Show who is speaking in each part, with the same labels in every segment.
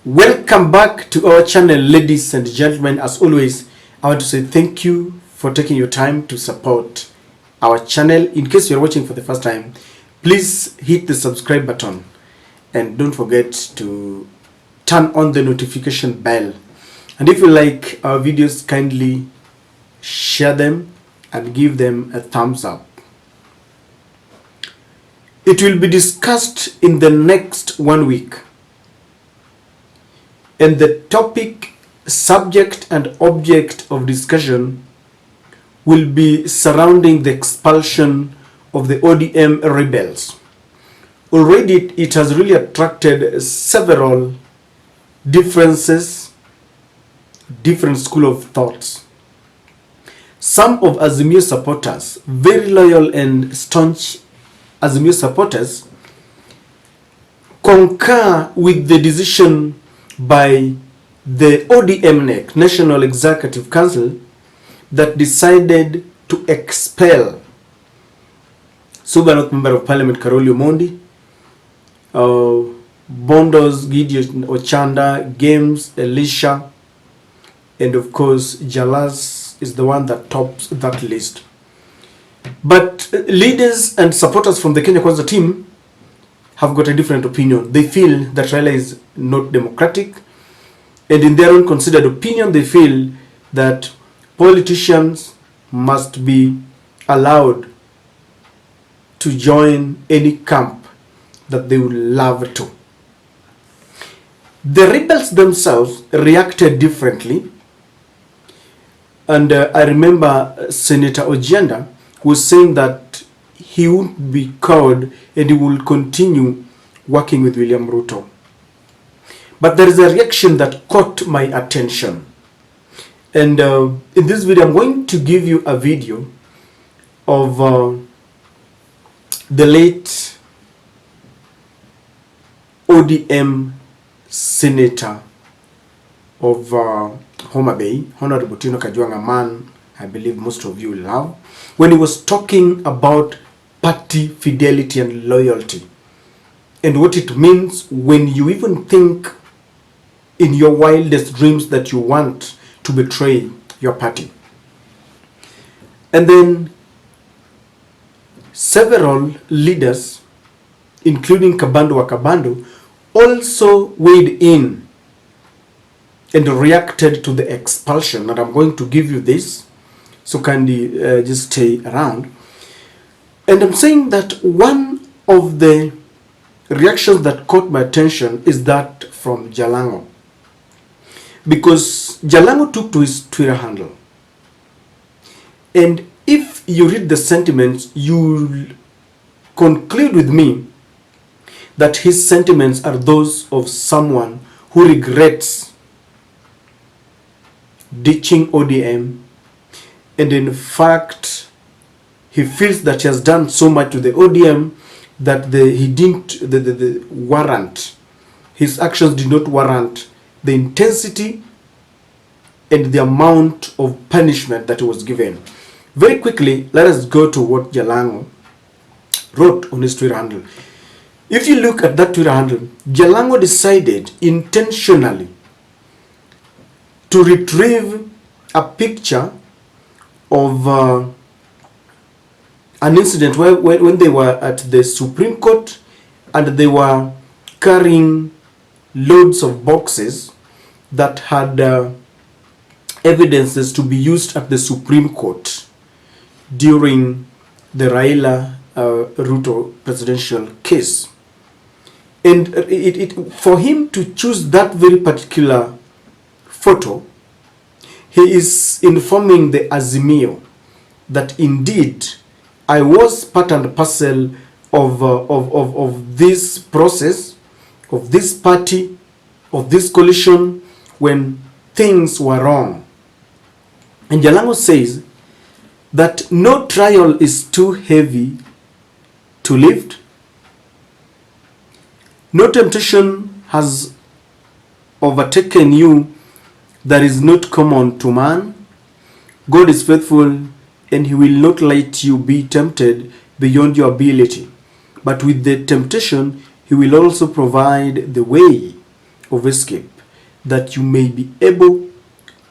Speaker 1: Welcome back to our channel, ladies and gentlemen. As always, I want to say thank you for taking your time to support our channel. In case you're watching for the first time, please hit the subscribe button and don't forget to turn on the notification bell. And if you like our videos, kindly share them and give them a thumbs up. It will be discussed in the next 1 week. And the topic, subject and object of discussion will be surrounding the expulsion of the ODM rebels. Already it has really attracted several differences, different school of thoughts. Some of Azimio supporters, very loyal and staunch Azimio supporters, concur with the decision by the ODM National Executive Council that decided to expel Suba North Member of Parliament Karoli Omondi, Bondo's Gideon Ochanda, Games, Elisha, and of course Jalas is the one that tops that list. But leaders and supporters from the Kenya Kwanza team have got a different opinion. They feel that Raila is not democratic, and in their own considered opinion, they feel that politicians must be allowed to join any camp that they would love to. The rebels themselves reacted differently, and I remember Senator Ojenda was saying that he won't be cowed and he will continue working with William Ruto. But there is a reaction that caught my attention. And in this video, I'm going to give you a video of the late ODM Senator of Homa Bay, Honorable Tino Kajwang, a man I believe most of you love, when he was talking about party fidelity and loyalty, and what it means when you even think in your wildest dreams that you want to betray your party. And then several leaders, including Kabando, also weighed in and reacted to the expulsion. And I'm going to give you this, so kindly just stay around. And I'm saying that one of the reactions that caught my attention is that from Jalango. Because Jalango took to his Twitter handle. And if you read the sentiments, you'll conclude with me that his sentiments are those of someone who regrets ditching ODM, and in fact he feels that he has done so much to the ODM that he didn't warrant, his actions did not warrant the intensity and the amount of punishment that he was given. Very quickly, let us go to what Jalango wrote on his Twitter handle. If you look at that Twitter handle, Jalango decided intentionally to retrieve a picture of an incident where when they were at the Supreme Court and they were carrying loads of boxes that had evidences to be used at the Supreme Court during the Raila Ruto presidential case. And for him to choose that very particular photo, he is informing the Azimio that indeed I was part and parcel of this process, of this party, of this coalition when things were wrong. And Jalango says that no trial is too heavy to lift. No temptation has overtaken you that is not common to man. God is faithful, and he will not let you be tempted beyond your ability. But with the temptation, he will also provide the way of escape, that you may be able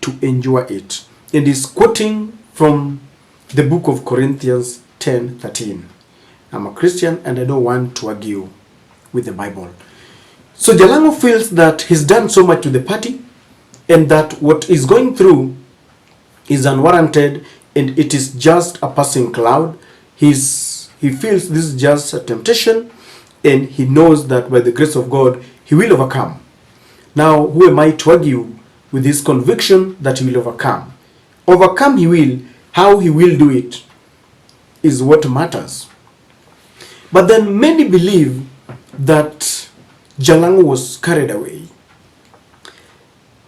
Speaker 1: to enjoy it. And he's quoting from the book of Corinthians 10:13. I'm a Christian and I don't want to argue with the Bible. So Jalango feels that he's done so much to the party and that what he's going through is unwarranted and it is just a passing cloud. He feels this is just a temptation and he knows that by the grace of God he will overcome. Now, who am I to argue with his conviction that he will overcome? Overcome he will. How he will do it is what matters. But then many believe that Jalango was carried away.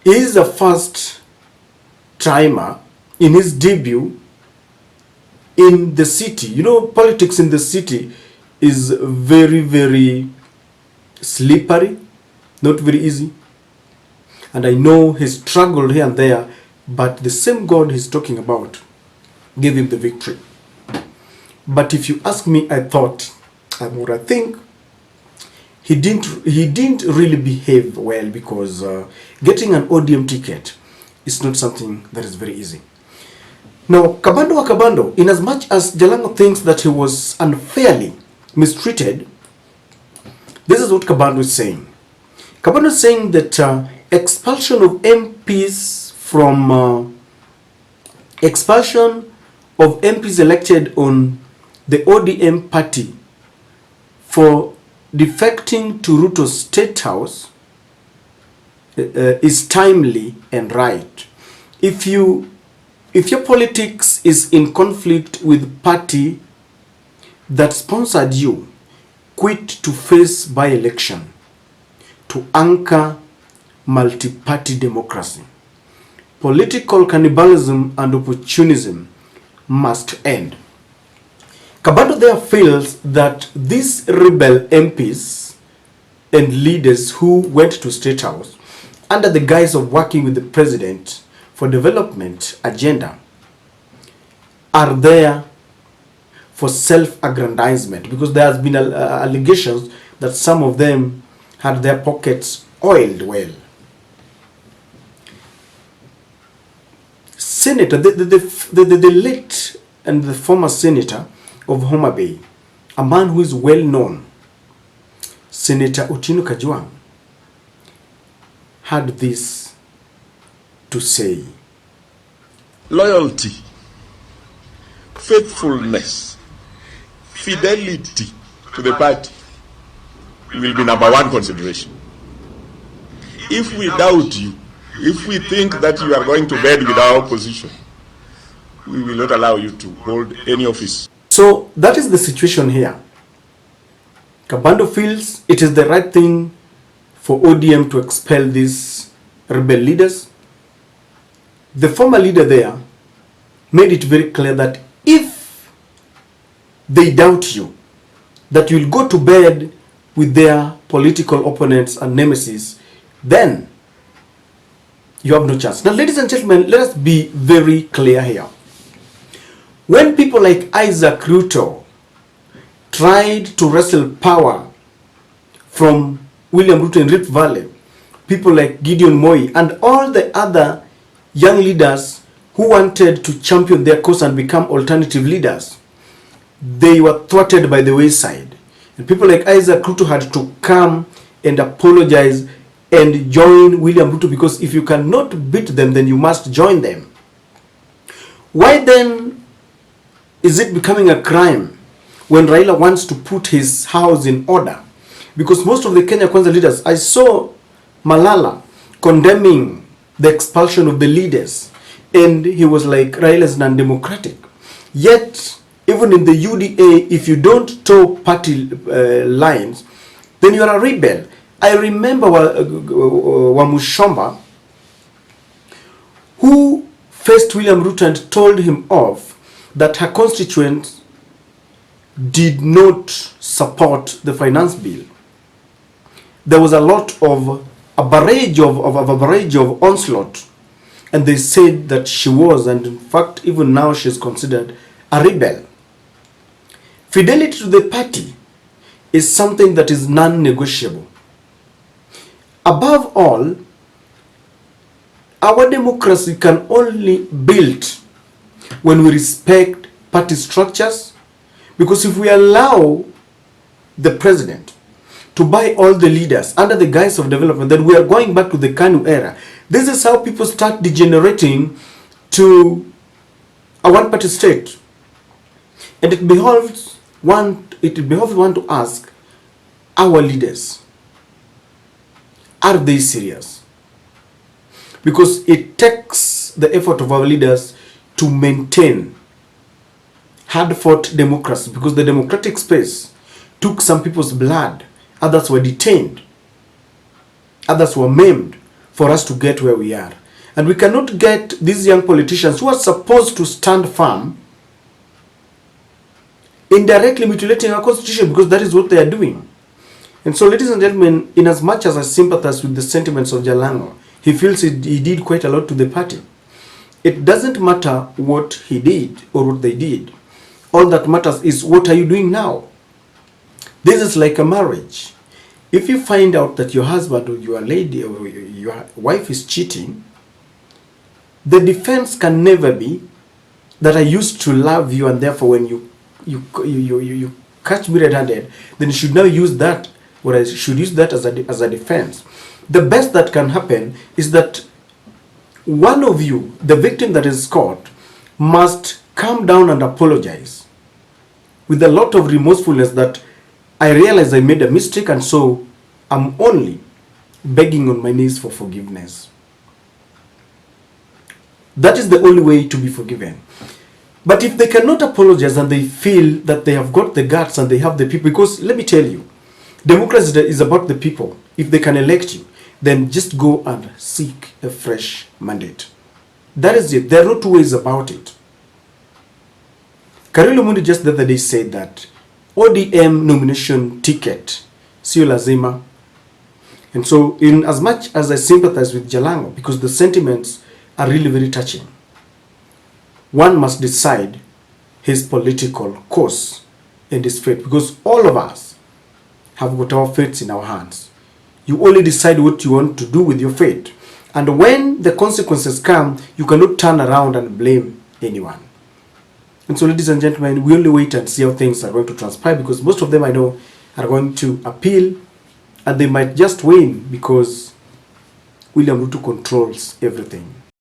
Speaker 1: He is a first timer in his debut in the city. You know, politics in the city is very, very slippery, not very easy. And I know he struggled here and there, but the same God he's talking about gave him the victory. But if you ask me, I think he didn't really behave well, because getting an ODM ticket is not something that is very easy. Now, Kabando, in as much as Jalango thinks that he was unfairly mistreated, this is what Kabando is saying. Kabando is saying that expulsion of MPs elected on the ODM party for defecting to Ruto's State House is timely and right. If your politics is in conflict with party that sponsored you, quit to face by-election to anchor multi-party democracy. Political cannibalism and opportunism must end. Kabando there feels that these rebel MPs and leaders who went to State House under the guise of working with the president for development agenda are there for self-aggrandizement, because there has been allegations that some of them had their pockets oiled well. Senator, the late and the former senator of Homa Bay, a man who is well known, Senator Otieno Kajwang, had this to say.
Speaker 2: Loyalty, faithfulness, fidelity to the party will be number one consideration. If we doubt you, if we think that you are going to bed with our opposition, we will not allow you to hold any office.
Speaker 1: So that is the situation here. Kabando feels it is the right thing for ODM to expel these rebel leaders. The former leader there made it very clear that if they doubt you, that you will go to bed with their political opponents and nemesis, then you have no chance. Now, ladies and gentlemen, let us be very clear here. When people like Isaac Ruto tried to wrestle power from William Ruto in Rift Valley, people like Gideon Moi and all the other young leaders who wanted to champion their cause and become alternative leaders, they were thwarted by the wayside. And people like Isaac Ruto had to come and apologize and join William Ruto, because if you cannot beat them, then you must join them. Why then is it becoming a crime when Raila wants to put his house in order? Because most of the Kenya Kwanza leaders, I saw Malala condemning the expulsion of the leaders, and he was like, Raila is non-democratic. Yet, even in the UDA, if you don't toe party lines, then you are a rebel. I remember Wamushomba, who faced William Ruto and told him off that her constituents did not support the finance bill. There was a barrage of onslaught, and they said that she was, and in fact even now she is considered a rebel. Fidelity to the party is something that is non-negotiable. Above all, our democracy can only build when we respect party structures, because if we allow the president to buy all the leaders under the guise of development, then we are going back to the Kanu era. This is how people start degenerating to a one-party state. And it behoves one to ask our leaders, are they serious? Because it takes the effort of our leaders to maintain hard-fought democracy, because the democratic space took some people's blood. Others were detained. Others were maimed for us to get where we are. And we cannot get these young politicians who are supposed to stand firm indirectly mutilating our constitution, because that is what they are doing. And so, ladies and gentlemen, in as much as I sympathize with the sentiments of Jalango, he feels he did quite a lot to the party. It doesn't matter what he did or what they did. All that matters is, what are you doing now? This is like a marriage. If you find out that your husband or your lady or your wife is cheating, the defense can never be that I used to love you, and therefore when you catch me red-handed, then you should now use that, or I should use that as a defense. The best that can happen is that one of you, the victim that is caught, must calm down and apologize with a lot of remorsefulness, that I realize I made a mistake, and so I'm only begging on my knees for forgiveness. That is the only way to be forgiven. But if they cannot apologize and they feel that they have got the guts and they have the people, because let me tell you, democracy is about the people. If they can elect you, then just go and seek a fresh mandate. That is it. There are no two ways about it. Karelo Mundi just the other day said that ODM nomination ticket, sio lazima. And so, in as much as I sympathize with Jalango, because the sentiments are really very touching, one must decide his political course and his fate, because all of us have got our fates in our hands. You only decide what you want to do with your fate. And when the consequences come, you cannot turn around and blame anyone. And so, ladies and gentlemen, we only wait and see how things are going to transpire, because most of them I know are going to appeal, and they might just win because William Ruto controls everything.